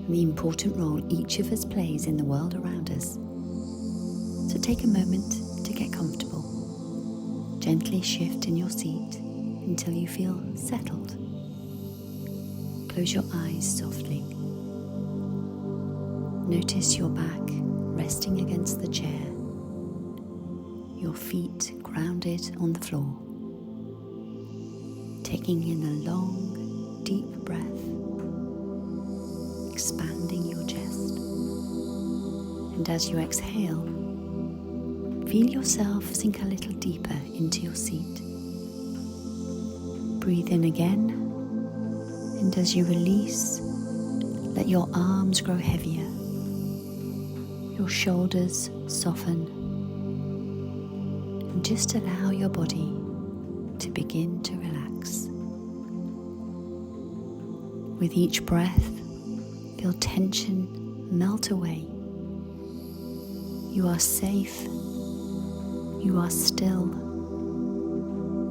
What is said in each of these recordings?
and the important role each of us plays in the world around us. So take a moment to get comfortable. Gently shift in your seat until you feel settled. Close your eyes softly. Notice your back resting against the chair, your feet grounded on the floor. Taking in a long, deep breath, expanding your chest. And as you exhale, feel yourself sink a little deeper into your seat. Breathe in again, and as you release, let your arms grow heavier, your shoulders soften, and just allow your body to begin to relax. With each breath, feel tension melt away. You are safe, you are still,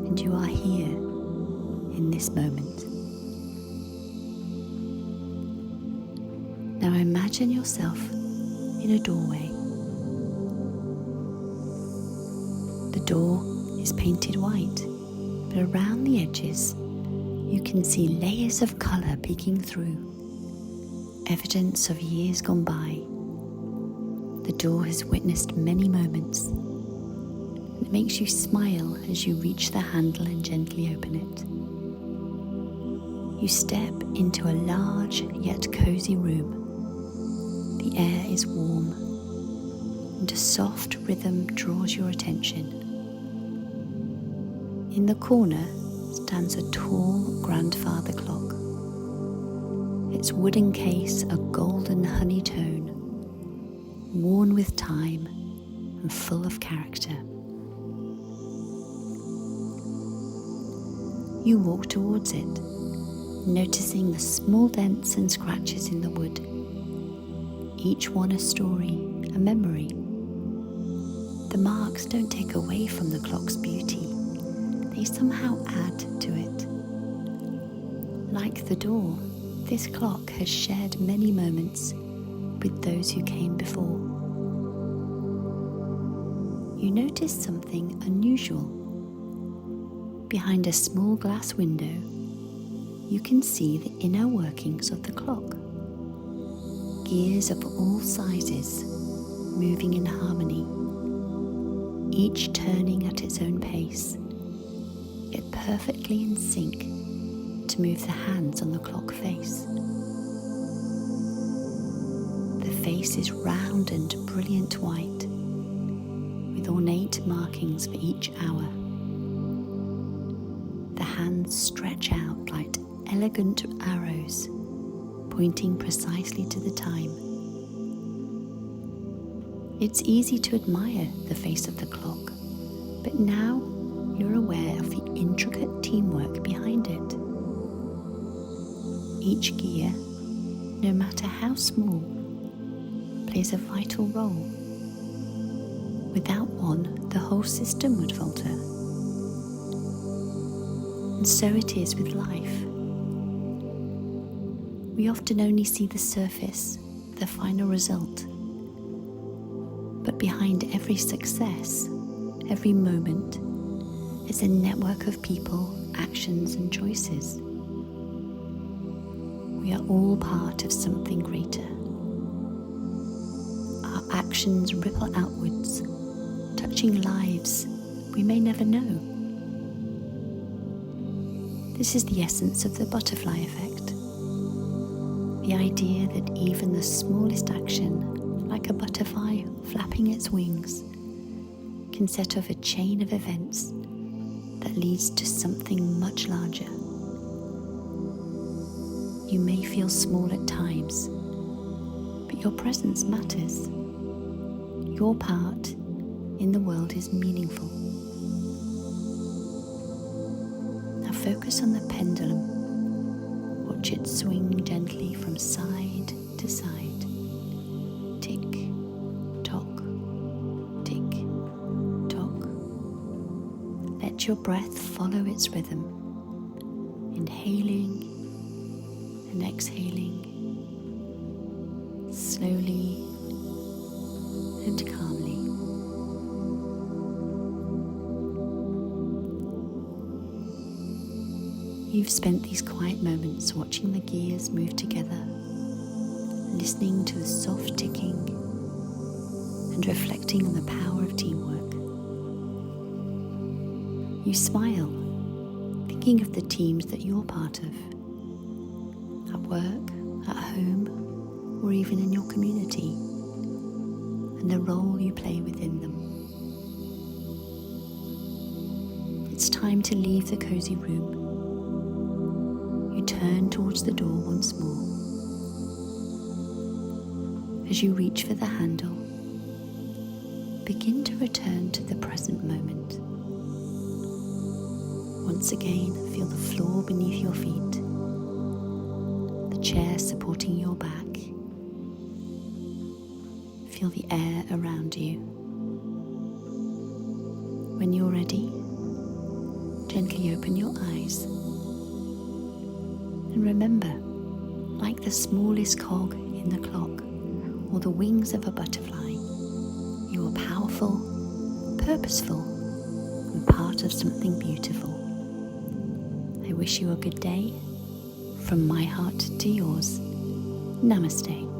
and you are here in this moment. Now imagine yourself in a doorway. The door is painted white, but around the edges you can see layers of colour peeking through, evidence of years gone by. The door has witnessed many moments, and it makes you smile as you reach the handle and gently open it. You step into a large yet cosy room. The air is warm, and a soft rhythm draws your attention. In the corner stands a tall grandfather clock, its wooden case a golden honey tone, worn with time and full of character. You walk towards it, noticing the small dents and scratches in the wood, each one a story, a memory. The marks don't take away from the clock's beauty, they somehow add to it. Like the door, this clock has shared many moments with those who came before. You notice something unusual. Behind a small glass window, you can see the inner workings of the clock. Gears of all sizes moving in harmony, each turning at its own pace, yet perfectly in sync to move the hands on the clock face. The face is round and brilliant white, with ornate markings for each hour. The hands stretch out like elegant arrows, pointing precisely to the time. It's easy to admire the face of the clock, but now you're aware of the intricate teamwork behind it. Each gear, no matter how small, plays a vital role. Without one, the whole system would falter. And so it is with life. We often only see the surface, the final result. But behind every success, every moment, is a network of people, actions, and choices. We are all part of something greater. Our actions ripple outwards, touching lives we may never know. This is the essence of the butterfly effect. The idea that even the smallest action, like a butterfly flapping its wings, can set off a chain of events that leads to something much larger. You may feel small at times, but your presence matters. Your part in the world is meaningful. Now focus on the pendulum. Watch it swing gently from side to side. Tick, tock, tick, tock. Let your breath follow its rhythm, inhaling and exhaling, slowly and calmly. You've spent these quiet moments watching the gears move together, listening to the soft ticking and reflecting on the power of teamwork. You smile, thinking of the teams that you're part of, at work, at home, or even in your community, and the role you play within them. It's time to leave the cozy room. You turn towards the door once more. As you reach for the handle, begin to return to the present moment. Once again, feel the floor beneath your feet, the chair supporting your back. Feel the air around you. When you're ready, gently open your eyes. And remember, like the smallest cog in the clock or the wings of a butterfly, you are powerful, purposeful, and part of something beautiful. I wish you a good day. From my heart to yours, Namaste.